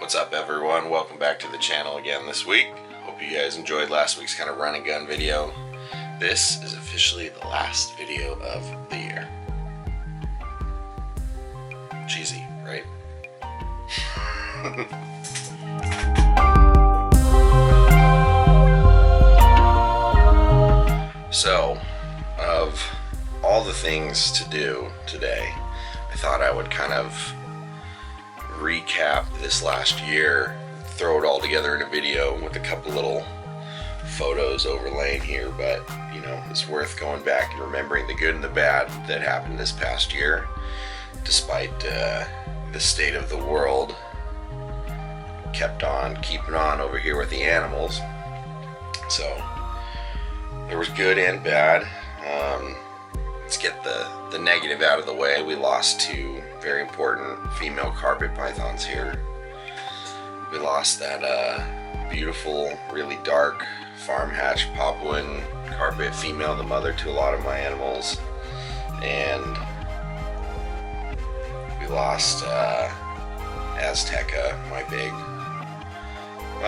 What's up, everyone? Welcome back to the channel again this week. Hope you guys enjoyed last week's kind of run and gun video. This is officially the last video of the year. Cheesy, right? So, of all the things to do today, I thought I would kind of recap this last year, throw it all together in a video with a couple little photos overlaying here, but you know, it's worth going back and remembering the good and the bad that happened this past year, despite the state of the world kept on keeping on over here with the animals. So there was good and bad. Let's get the negative out of the way. We lost two very important female carpet pythons here. We lost that beautiful, really dark farm hatch Papuan carpet female, the mother to a lot of my animals, and we lost Azteca, my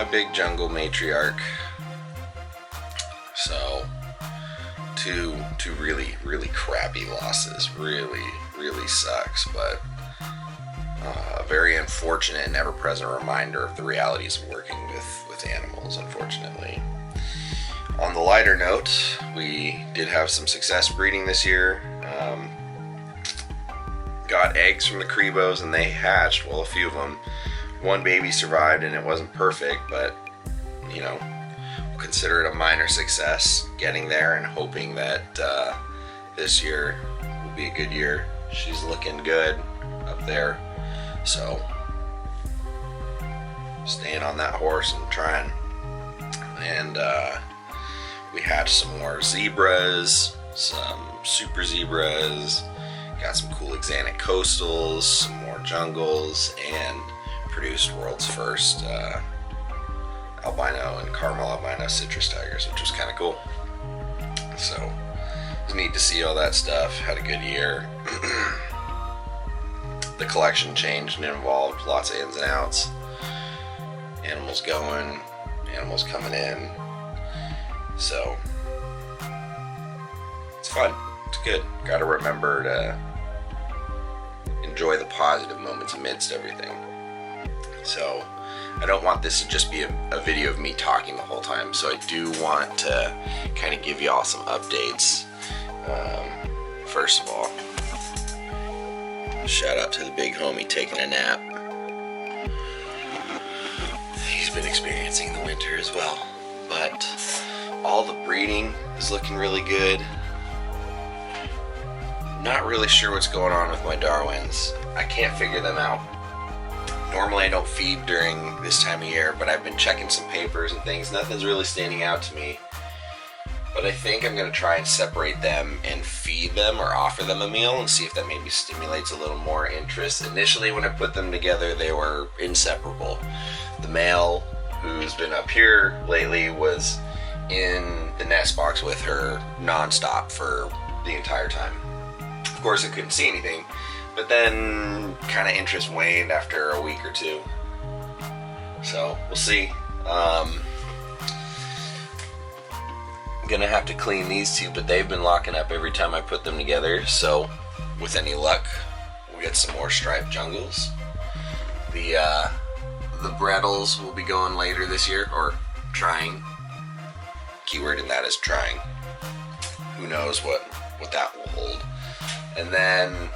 big jungle matriarch. So two really crappy losses. Really sucks, but a very unfortunate and ever-present reminder of the realities of working with animals, unfortunately. On the lighter note, we did have some success breeding this year. Got eggs from the Crebos and they hatched, well, a few of them. One baby survived and it wasn't perfect, but you know, we'll consider it a minor success getting there and hoping that this year will be a good year. She's looking good up there, so staying on that horse and trying. And we hatched some more zebras, some super zebras, got some cool axanthic coastals, some more jungles, and produced world's first albino and caramel albino citrus tigers, which was kind of cool. So it was neat to see all that stuff. Had a good year. The collection changed and involved lots of ins and outs. Animals going, animals coming in. So it's fun. It's good. Got to remember to enjoy the positive moments amidst everything. So I don't want this to just be a video of me talking the whole time, so I do want to kind of give you all some updates. First of all, shout out to the big homie taking a nap. He's been experiencing the winter as well, but all the breeding is looking really good. Not really sure what's going on with my Darwins. I can't figure them out. Normally I don't feed during this time of year, but I've been checking some papers and things. Nothing's really standing out to me. But I think I'm going to try and separate them and feed them or offer them a meal and see if that maybe stimulates a little more interest. Initially when I put them together, they were inseparable. The male, who's been up here lately, was in the nest box with her non-stop for the entire time. Of course I couldn't see anything, but then kind of interest waned after a week or two. So we'll see. I'm gonna have to clean these two, but they've been locking up every time I put them together. So with any luck, we'll get some more striped jungles. The Brettles will be going later this year, or trying. Keyword in that is trying. Who knows what that will hold. And then,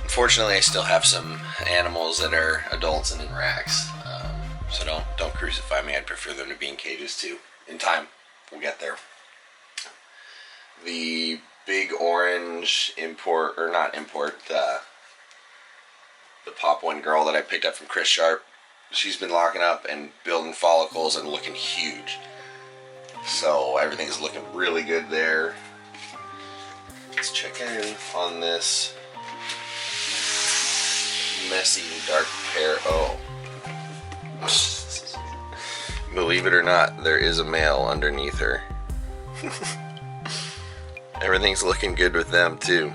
unfortunately, I still have some animals that are adults and in racks. So don't crucify me. I'd prefer them to be in cages too. In time, we'll get there. The big orange import, or not import, the Papuan girl that I picked up from Chris Sharp, she's been locking up and building follicles and looking huge. So everything's looking really good there. Let's check in on this messy dark pair. Oh. Believe it or not, there is a male underneath her. Everything's looking good with them too.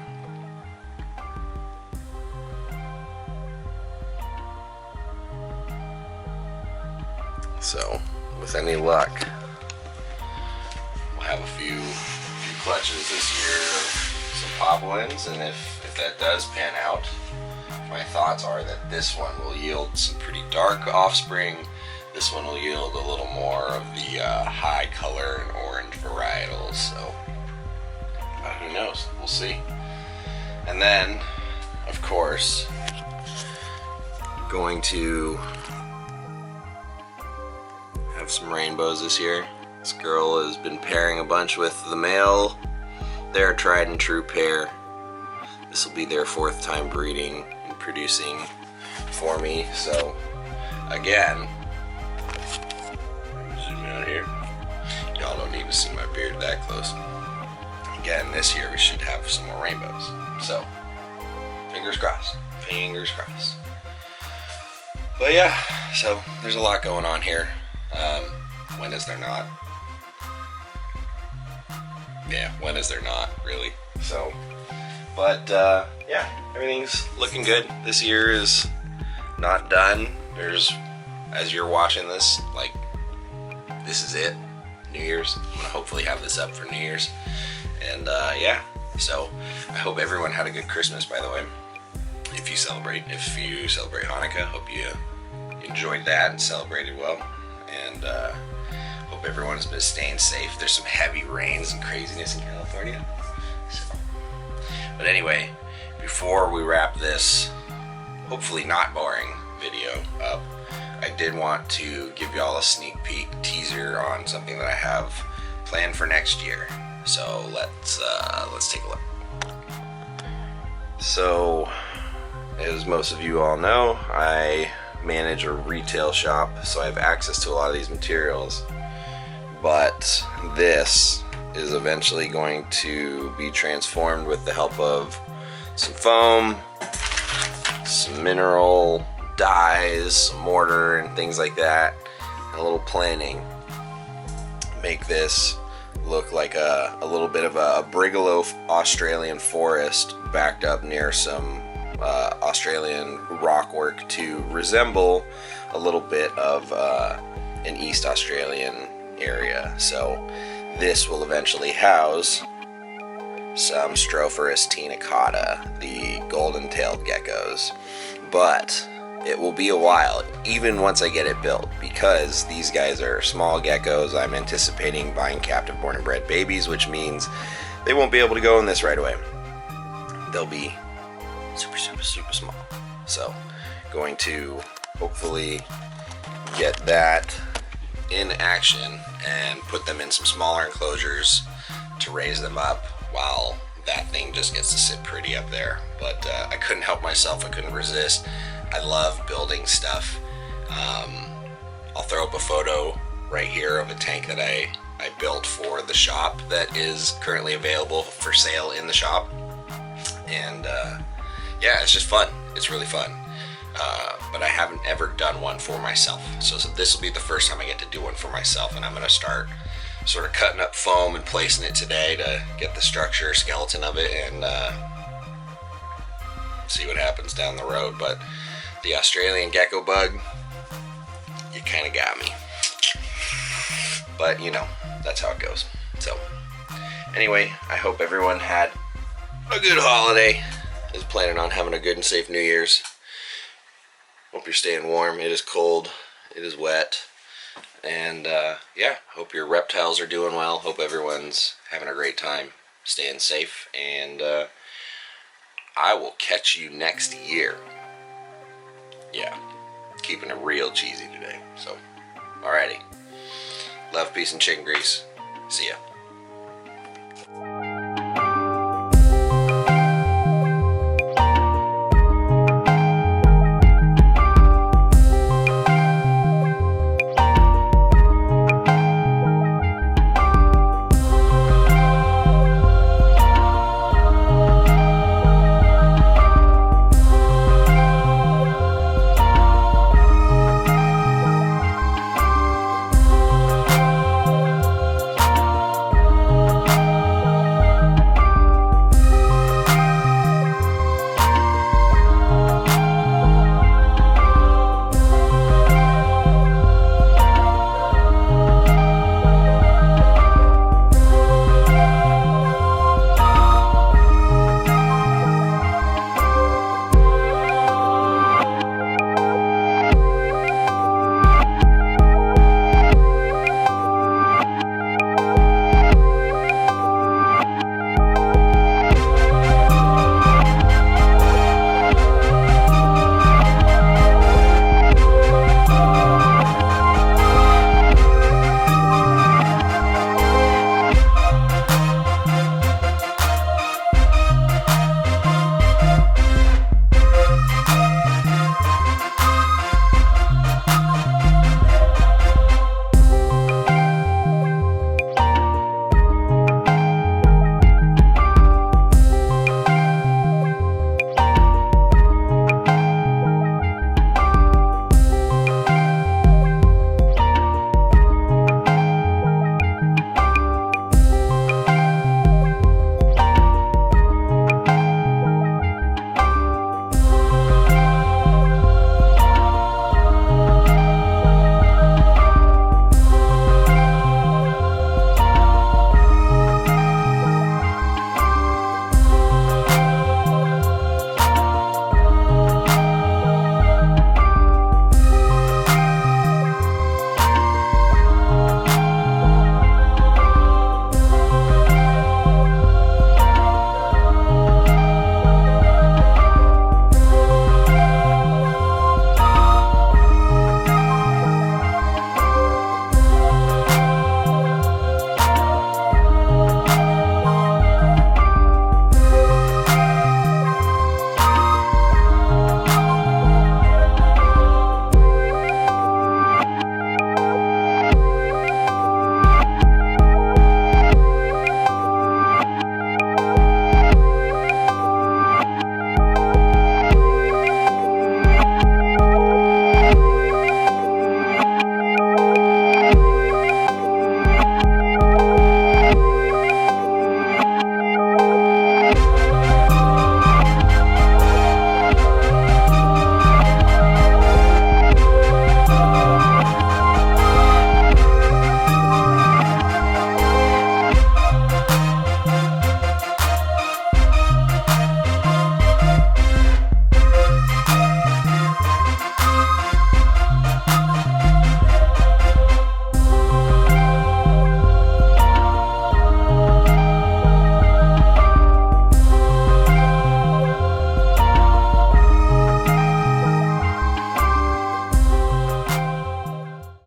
with any luck, we'll have a few clutches this year of some poplins, and if that does pan out, my thoughts are that this one will yield some pretty dark offspring. This one will yield a little more of the high color and orange varietals. So who knows? We'll see. And then, of course, going to have some rainbows this year. This girl has been pairing a bunch with the male. They're a tried and true pair. This will be their 4th time breeding and producing for me. So again, zoom out here. Y'all don't need to see my beard that close. Again, this year we should have some more rainbows. So fingers crossed. Fingers crossed. But yeah, so there's a lot going on here. When is there not? Yeah, when is there not, really? So, but yeah, everything's looking good. This year is not done. There's, as you're watching this, like, this is it. New Year's. I'm gonna hopefully have this up for New Year's. And yeah, so I hope everyone had a good Christmas, by the way. If you celebrate Hanukkah, hope you enjoyed that and celebrated well. And hope everyone has been staying safe. There's some heavy rains and craziness in California. So, but anyway, before we wrap this, hopefully not boring video up, I did want to give y'all a sneak peek teaser on something that I have planned for next year. So let's take a look. So, as most of you all know, I manage a retail shop, so I have access to a lot of these materials. But this is eventually going to be transformed with the help of some foam, some mineral dyes, some mortar and things like that, and a little planning. Make this look like a little bit of a brigalow Australian forest backed up near some Australian rock work to resemble a little bit of an East Australian area. So this will eventually house some Stropharis tenicata, the golden-tailed geckos. But it will be a while, even once I get it built, because these guys are small geckos. I'm anticipating buying captive born and bred babies, which means they won't be able to go in this right away. They'll be super small. So going to hopefully get that in action and put them in some smaller enclosures to raise them up while that thing just gets to sit pretty up there. But I couldn't help myself. I couldn't resist. I love building stuff. I'll throw up a photo right here of a tank that I built for the shop that is currently available for sale in the shop. And yeah, it's just fun. It's really fun. But I haven't ever done one for myself. So this will be the first time I get to do one for myself, and I'm going to start sort of cutting up foam and placing it today to get the structure, skeleton of it, and see what happens down the road. But the Australian gecko bug, you kind of got me. But, you know, that's how it goes. So, anyway, I hope everyone had a good holiday. Is planning on having a good and safe New Year's. Hope you're staying warm. It is cold. It is wet. And yeah, hope your reptiles are doing well. Hope everyone's having a great time, staying safe. And I will catch you next year. Yeah, keeping it real cheesy today. So, alrighty. Love, peace, and chicken grease. See ya.